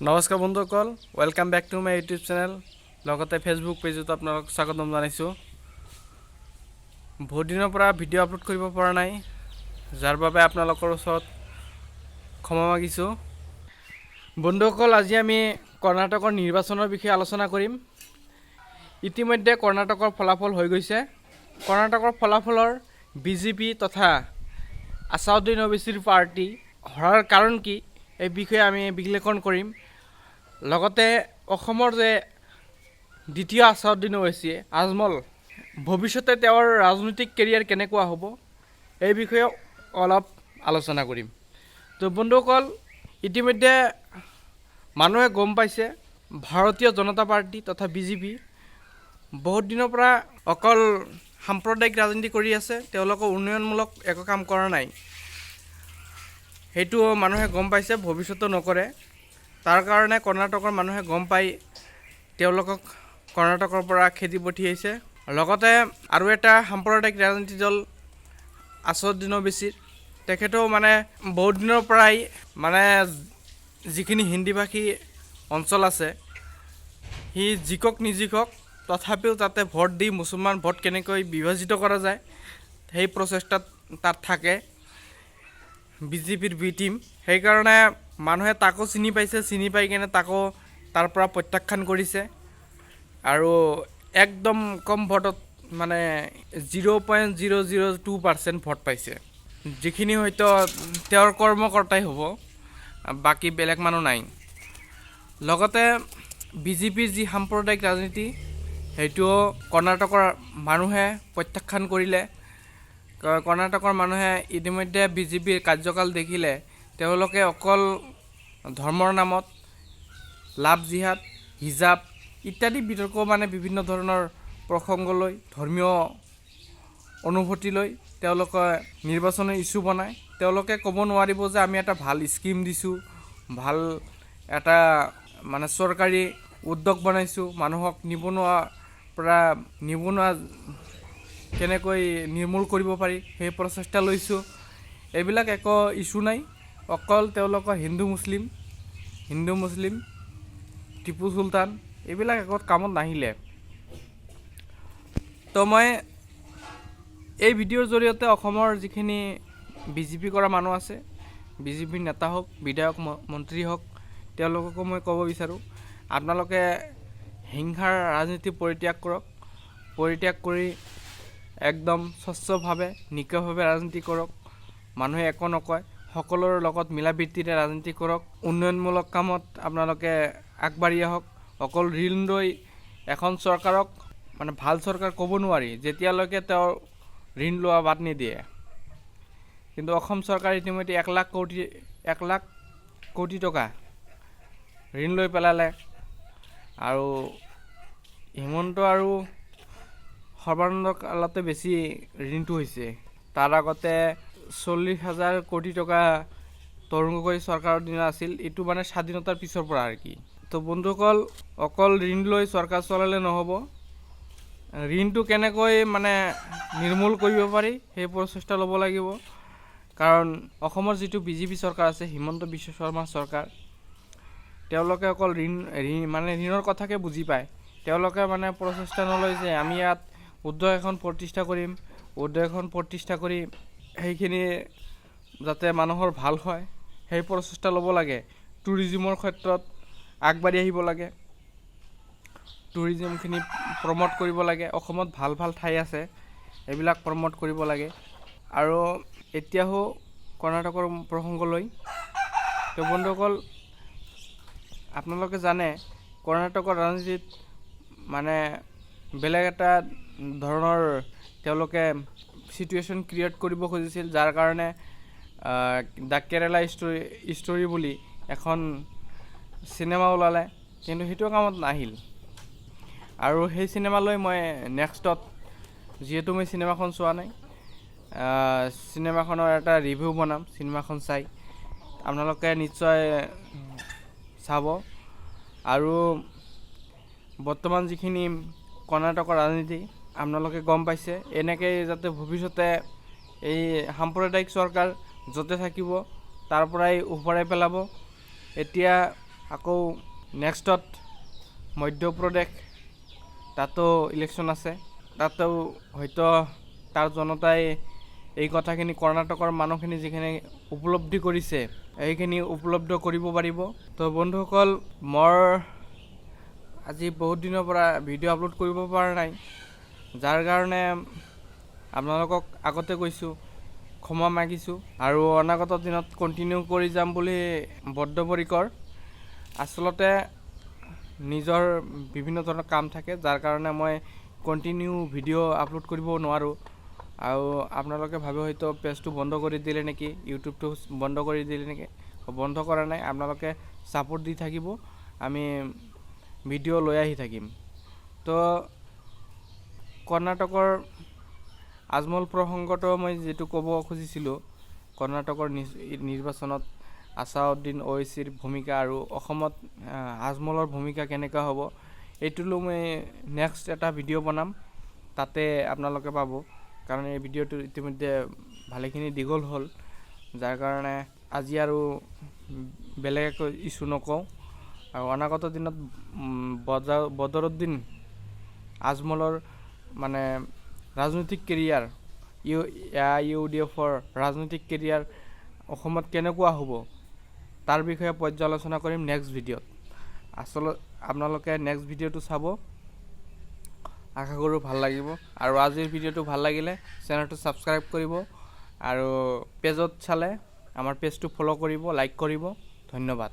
নমস্কাৰ বন্ধুসকল, welcome back to my YouTube channel. লগতে ফেচবুক পেজত আপোনালোকক স্বাগতম জনাইছোঁ। বহুত দিনৰ পৰা ভিডিঅ' আপলোড কৰিব পৰা নাই, যাৰ বাবে আপোনালোকৰ ওচৰত ক্ষমা মাগিছোঁ। বন্ধুসকল, আজি আমি কৰ্ণাটকৰ নিৰ্বাচনৰ বিষয়ে আলোচনা কৰিম। ইতিমধ্যে কৰ্ণাটকৰ ফলাফল হৈ গৈছে। কৰ্ণাটকৰ ফলাফলৰ BJP তথা আসাদুদ্দিন ওৱেইছিৰ পাৰ্টি হৰাৰ কাৰণ কি, এই বিষয়ে আমি বিশ্লেষণ কৰিম। লগতে অসমৰ যে দ্বিতীয় আসাদুদ্দিন ওৱেইছি আজমল, ভৱিষ্যতে তেওঁৰ ৰাজনৈতিক কেৰিয়াৰ কেনেকুৱা হ'ব, এই বিষয়ে অলপ আলোচনা কৰিম। তো বন্ধুসকল, ইতিমধ্যে মানুহে গম পাইছে ভাৰতীয় জনতা পাৰ্টি তথা BJP বহুত দিনৰ পৰা অকল সাম্প্ৰদায়িক ৰাজনীতি কৰি আছে। তেওঁলোকৰ উন্নয়নমূলক একো কাম কৰা নাই, সেইটো মানুহে গম পাইছে, ভৱিষ্যতেও নকৰে। তাৰ কাৰণে কৰ্ণাটকৰ মানুহে গম পাই তেওঁলোকক কৰ্ণাটকৰ পৰা খেদি পঠিয়াইছে। লগতে আৰু এটা সাম্প্ৰদায়িক ৰাজনীতি দল আসাদুদ্দিন ওৱেইছিৰ, তেখেতেও বহুত দিনৰ পৰাই যিখিনি হিন্দীভাষী অঞ্চল আছে, সি জিকক নিজিকক তথাপিও তাতে ভোট দি মুছলমান ভোট কেনেকৈ বিভাজিত কৰা যায়, সেই প্ৰচেষ্টাত তাত থাকে BJPৰ বি টিম। সেইকাৰণে মানুহে তাকো চিনি পাইছে, চিনি পাই কিনে তাকো তাৰ পৰা প্ৰত্যাখ্যান কৰিছে। আৰু একদম কম ভোটত 0.002% ভোট পাইছে, যিখিনি হয়তো তেওঁৰ কৰ্মকৰ্তাই হ'ব, বাকী বেলেগ মানুহ নাই। লগতে BJPৰ যি সাম্প্ৰদায়িক ৰাজনীতি, সেইটোও কৰ্ণাটকৰ মানুহে প্ৰত্যাখ্যান কৰিলে। কৰ্ণাটকৰ মানুহে ইতিমধ্যে BJPৰ কাৰ্যকাল দেখিলে তেওঁলোকে অকল ধৰ্মৰ নামত লাভ জিহাদ, হিজাব ইত্যাদি বিতৰ্ক বিভিন্ন ধৰণৰ প্ৰসংগ লৈ, ধৰ্মীয় অনুভূতি লৈ তেওঁলোকে নিৰ্বাচনৰ ইছ্যু বনায়। তেওঁলোকে ক'ব নোৱাৰিব যে আমি এটা ভাল স্কিম দিছোঁ, ভাল এটা চৰকাৰী উদ্যোগ বনাইছোঁ, মানুহক নিবনুৱা কেনেকৈ নিৰ্মূল কৰিব পাৰি সেই প্ৰচেষ্টা লৈছোঁ। এইবিলাক একো ইছ্যু নাই, অকল তেওঁলোকৰ হিন্দু মুছলিম টিপু চুলতান এইবিলাক একো কামত নাহিলে। তো মই এই ভিডিঅ'ৰ জৰিয়তে অসমৰ যিখিনি BJP কৰা মানুহ আছে, BJPৰ নেতা হওক, বিধায়ক, মন্ত্ৰী হওক, তেওঁলোককো মই ক'ব বিচাৰোঁ, আপোনালোকে হিংসাৰ ৰাজনীতি পৰিত্যাগ কৰক। পৰিত্যাগ কৰি একদম স্বচ্ছভাৱে, নিকাভাৱে ৰাজনীতি কৰক। মানুহে একো নকয়, সকলোৰে লগত মিলা প্ৰীতিৰে ৰাজনীতি কৰক। উন্নয়নমূলক কামত আপোনালোকে আগবাঢ়ি আহক। অকল ঋণ লৈ এখন চৰকাৰক ভাল চৰকাৰ ক'ব নোৱাৰি যেতিয়ালৈকে তেওঁ ঋণ লোৱা বাদ নিদিয়ে। কিন্তু অসম চৰকাৰ ইতিমধ্যে 1 লাখ কোটি টকা ঋণ লৈ পেলালে। আৰু হিমন্ত আৰু সৰ্বানন্দ কালতে বেছি ঋণটো হৈছে। তাৰ আগতে 40,000 কোটি টকা তৰুণ গগৈ চৰকাৰৰ দিনা আছিল। এইটো স্বাধীনতাৰ পিছৰ পৰা আৰু কি। তো বন্ধুসকল, অকল ঋণ লৈ চৰকাৰ চলালে নহ'ব, ঋণটো কেনেকৈ নিৰ্মূল কৰিব পাৰি সেই প্ৰচেষ্টা ল'ব লাগিব। কাৰণ অসমৰ যিটো BJP চৰকাৰ আছে, হিমন্ত বিশ্ব শৰ্মা চৰকাৰ, তেওঁলোকে অকল ঋণৰ কথাকে বুজি পায়। তেওঁলোকে প্ৰচেষ্টা নলয় যে আমি ইয়াত উদ্যোগ এখন প্ৰতিষ্ঠা কৰিম, উদ্যোগ এখন প্ৰতিষ্ঠা কৰি সেইখিনি যাতে মানুহৰ ভাল হয় সেই প্ৰচেষ্টা ল'ব লাগে। টুৰিজিমৰ ক্ষেত্ৰত আগবাঢ়ি আহিব লাগে, টুৰিজিমখিনি প্ৰমোট কৰিব লাগে। অসমত ভাল ভাল ঠাই আছে, এইবিলাক প্ৰমোট কৰিব লাগে। আৰু এতিয়াও কৰ্ণাটকৰ প্ৰসংগ লৈ, তো বন্ধুসকল, আপোনালোকে জানে কৰ্ণাটকৰ ৰাজনীতিত বেলেগ এটা ধৰণৰ তেওঁলোকে চিটুৱেশ্যন ক্ৰিয়েট কৰিব খুজিছিল, যাৰ কাৰণে দ্য কেৰেলা ষ্টৰী বুলি এখন চিনেমা ওলালে, কিন্তু সেইটো কামত নাহিল। আৰু সেই চিনেমালৈ মই নেক্সটত, যিহেতু মই চিনেমাখন চোৱা নাই, চিনেমাখনৰ এটা ৰিভিউ বনাম। চিনেমাখন চাই আপোনালোকে নিশ্চয় চাব। আৰু বৰ্তমান যিখিনি কৰ্ণাটকৰ ৰাজনীতি আপোনালোকে গম পাইছে, এনেকৈ যাতে ভৱিষ্যতে এই সাম্প্ৰদায়িক চৰকাৰ য'তে থাকিব তাৰ পৰাই উভৰাই পেলাব। এতিয়া আকৌ নেক্সটত মধ্যপ্ৰদেশ, তাতো ইলেকশ্যন আছে। তাতো হয়তো তাৰ জনতাই এই কথাখিনি কৰ্ণাটকৰ মানুহখিনি যিখিনি উপলব্ধি কৰিছে এইখিনি উপলব্ধ কৰিব পাৰিব। তো বন্ধুসকল, মই আজি বহুত দিনৰ পৰা ভিডিঅ' আপলোড কৰিব পৰা নাই, যাৰ কাৰণে আপোনালোকক আগতে কৈছোঁ, ক্ষমা মাগিছোঁ। আৰু অনাগত দিনত কণ্টিনিউ কৰি যাম বুলি বদ্ধপৰিকৰ। আচলতে নিজৰ বিভিন্ন ধৰণৰ কাম থাকে, যাৰ কাৰণে মই কণ্টিনিউ ভিডিঅ' আপলোড কৰিব নোৱাৰোঁ। আৰু আপোনালোকে ভাবে হয়তো পেজটো বন্ধ কৰি দিলে নেকি, ইউটিউবটো বন্ধ কৰি দিলে নেকি। বন্ধ কৰা নাই, আপোনালোকে ছাপোৰ্ট দি থাকিব, আমি ভিডিঅ' লৈ আহি থাকিম। তো কৰ্ণাটকৰ আজমল প্ৰসংগটো মই যিটো ক'ব খুজিছিলোঁ, কৰ্ণাটকৰ নিৰ্বাচনত আছাউদ্দিন অৱেইছিৰ ভূমিকা আৰু অসমত আজমলৰ ভূমিকা কেনেকুৱা হ'ব, এইটো লৈ মই নেক্সট এটা ভিডিঅ' বনাম, তাতে আপোনালোকে পাব। কাৰণ এই ভিডিঅ'টো ইতিমধ্যে ভালেখিনি দীঘল হ'ল, যাৰ কাৰণে আজি আৰু বেলেগ একো ইছ্যু নকওঁ। আৰু অনাগত দিনত বদৰুদ্দিন আজমলৰ মানে ৰাজনৈতিক কেৰিয়াৰ, UDFৰ ৰাজনৈতিক কেৰিয়াৰ অসমত কেনেকুৱা হ'ব তাৰ বিষয়ে পৰ্যালোচনা কৰিম নেক্সট ভিডিঅ'ত। আচলতে আপোনালোকে নেক্সট ভিডিঅ'টো চাব, আশা কৰোঁ ভাল লাগিব। আৰু আজিৰ ভিডিঅ'টো ভাল লাগিলে চেনেলটো ছাবস্ক্ৰাইব কৰিব, আৰু পেজত চালে আমাৰ পেজটো ফ'ল' কৰিব, লাইক কৰিব। ধন্যবাদ।